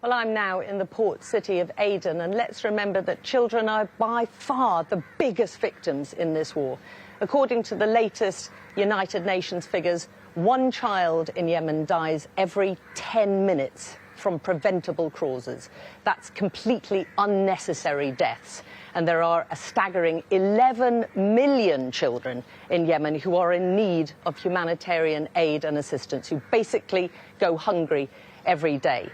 Well, I'm now in the port city of Aden, and let's remember that children are by far the biggest victims in this war. According to the latest United Nations figures, one child in Yemen dies every 10 minutes from preventable causes. That's completely unnecessary deaths. And there are a staggering 11 million children in Yemen who are in need of humanitarian aid and assistance, who basically go hungry every day.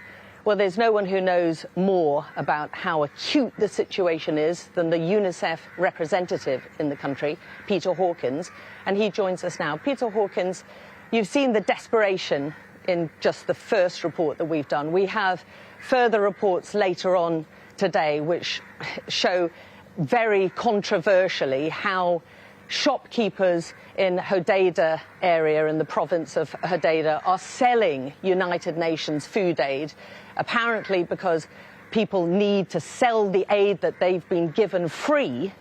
Well, there's no one who knows more about how acute the situation is than the UNICEF representative in the country, Peter Hawkins, and he joins us now. Peter Hawkins, you've seen the desperation in just the first report that we've done. We have further reports later on today which show very controversially how shopkeepers in Hodeida area in the province of Hodeida are selling United Nations food aid, apparently because people need to sell the aid that they've been given free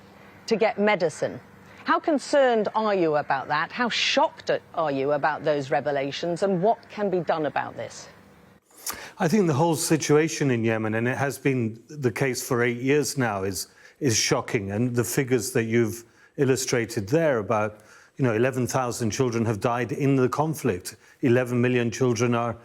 to get medicine. How concerned are you about that? How shocked are you about those revelations, and what can be done about this? I think the whole situation in Yemen, and it has been the case for 8 years now, is shocking. And the figures that you've illustrated there about, 11,000 children have died in the conflict. 11 million children are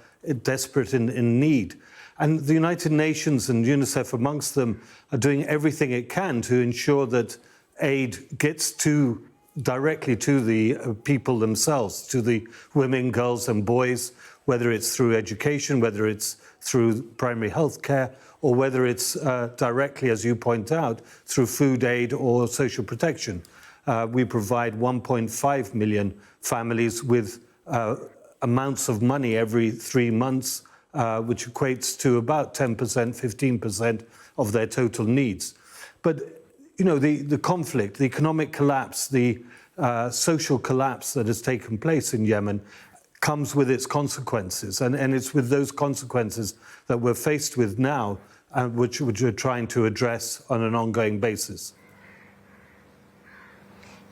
desperate in need. And the United Nations and UNICEF amongst them are doing everything it can to ensure that aid gets directly to the people themselves, to the women, girls and boys, whether it's through education, whether it's through primary health care, or whether it's directly, as you point out, through food aid or social protection. We provide 1.5 million families with amounts of money every 3 months, which equates to about 10%, 15% of their total needs. But, the conflict, the economic collapse, the social collapse that has taken place in Yemen comes with its consequences. And it's with those consequences that we're faced with now, which we're trying to address on an ongoing basis.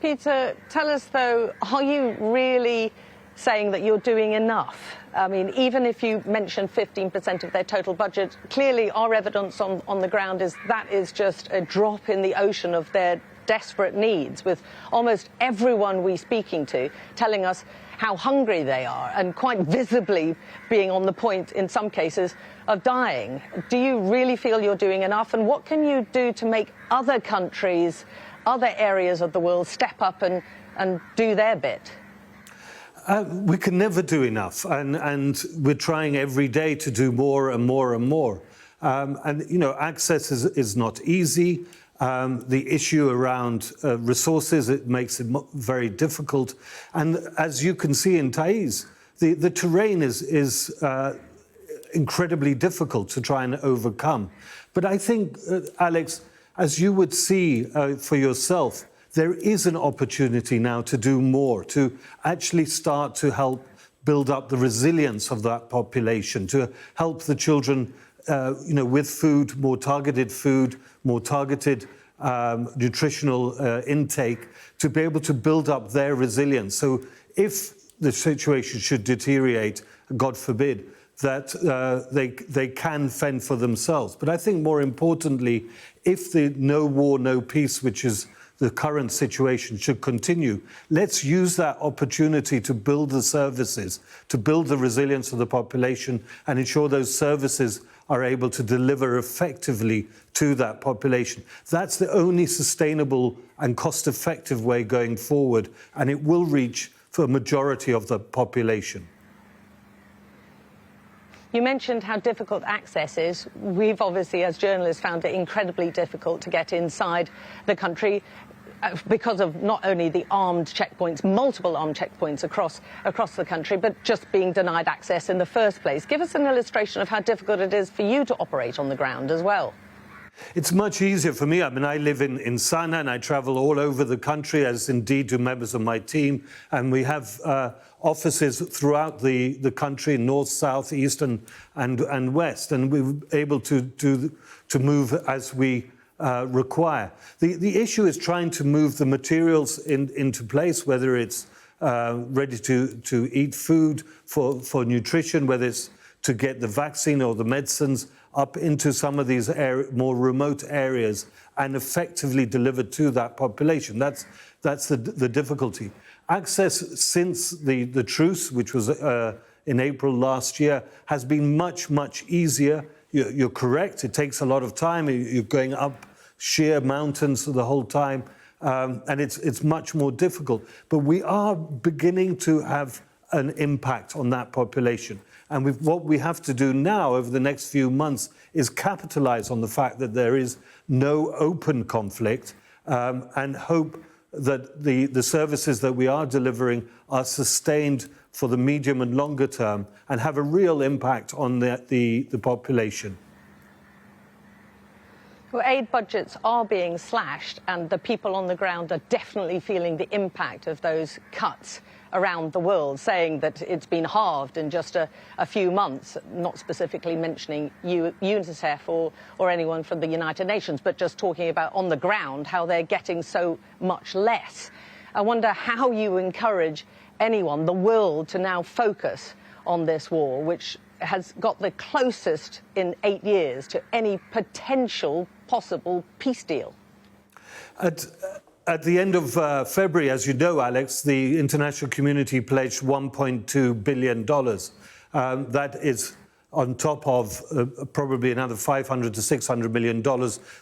Peter, tell us, though, are you really saying that you're doing enough? I mean, even if you mention 15% of their total budget, clearly our evidence on the ground is that is just a drop in the ocean of their desperate needs, with almost everyone we're speaking to telling us how hungry they are and quite visibly being on the point, in some cases, of dying. Do you really feel you're doing enough? And what can you do to make other countries, other areas of the world step up and do their bit? We can never do enough, and we're trying every day to do more and more and more. Access is not easy. The issue around resources, it makes it very difficult. And as you can see in Taiz, the terrain is incredibly difficult to try and overcome. But I think, Alex, as you would see for yourself, there is an opportunity now to do more, to actually start to help build up the resilience of that population, to help the children with food, more targeted nutritional intake, to be able to build up their resilience. So if the situation should deteriorate, God forbid, that they can fend for themselves. But I think more importantly, if the no war, no peace, which is the current situation, should continue, let's use that opportunity to build the services, to build the resilience of the population and ensure those services are able to deliver effectively to that population. That's the only sustainable and cost-effective way going forward, and it will reach for a majority of the population. You mentioned how difficult access is. We've obviously, as journalists, found it incredibly difficult to get inside the country because of not only the armed checkpoints, multiple armed checkpoints across the country, but just being denied access in the first place. Give us an illustration of how difficult it is for you to operate on the ground as well. It's much easier for me. I mean, I live in Sana'a and I travel all over the country, as indeed do members of my team. And we have offices throughout the country, north, south, east and west. And we're able to move as we require. The issue is trying to move the materials into place, whether it's ready to eat food for nutrition, whether it's to get the vaccine or the medicines up into some of these more remote areas and effectively delivered to that population. That's the difficulty. Access since the truce, which was in April last year, has been much easier. You're correct, it takes a lot of time. You're going up sheer mountains the whole time, and it's much more difficult. But we are beginning to have an impact on that population. And what we have to do now over the next few months is capitalize on the fact that there is no open conflict, and hope that the services that we are delivering are sustained for the medium and longer term and have a real impact on the population. Well, aid budgets are being slashed, and the people on the ground are definitely feeling the impact of those cuts around the world, saying that it's been halved in just a few months, not specifically mentioning UNICEF or anyone from the United Nations, but just talking about on the ground how they're getting so much less. I wonder how you encourage anyone, the world, to now focus on this war, which has got the closest in 8 years to any potential possible peace deal. At the end of February, as you know, Alex, the international community pledged $1.2 billion. That is on top of probably another $500 to $600 million,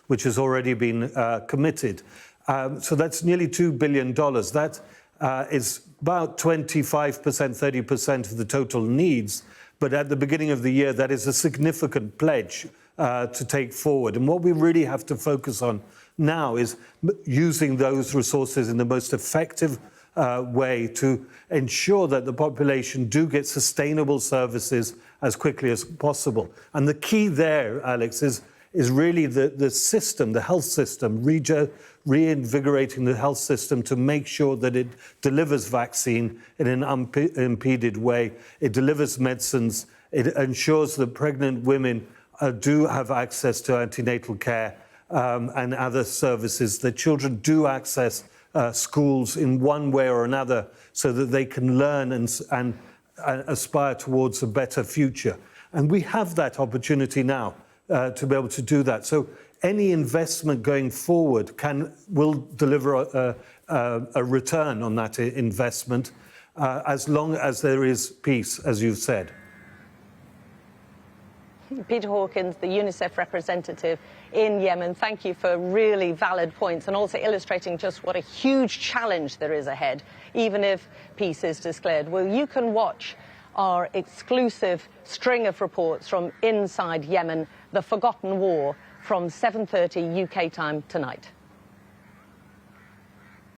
which has already been committed. So that's nearly $2 billion. That is about 25%, 30% of the total needs. But at the beginning of the year, that is a significant pledge to take forward. And what we really have to focus on now is using those resources in the most effective way to ensure that the population do get sustainable services as quickly as possible. And the key there, Alex, is really the system, the health system, reinvigorating the health system to make sure that it delivers vaccine in an unimpeded way. It delivers medicines. It ensures that pregnant women do have access to antenatal care and other services, that children do access schools in one way or another so that they can learn and aspire towards a better future. And we have that opportunity now to be able to do that. So any investment going forward will deliver a return on that investment as long as there is peace, as you've said. Peter Hawkins, the UNICEF representative in Yemen, thank you for really valid points and also illustrating just what a huge challenge there is ahead, even if peace is declared. Well, you can watch our exclusive string of reports from inside Yemen, The Forgotten War, from 7:30 UK time tonight.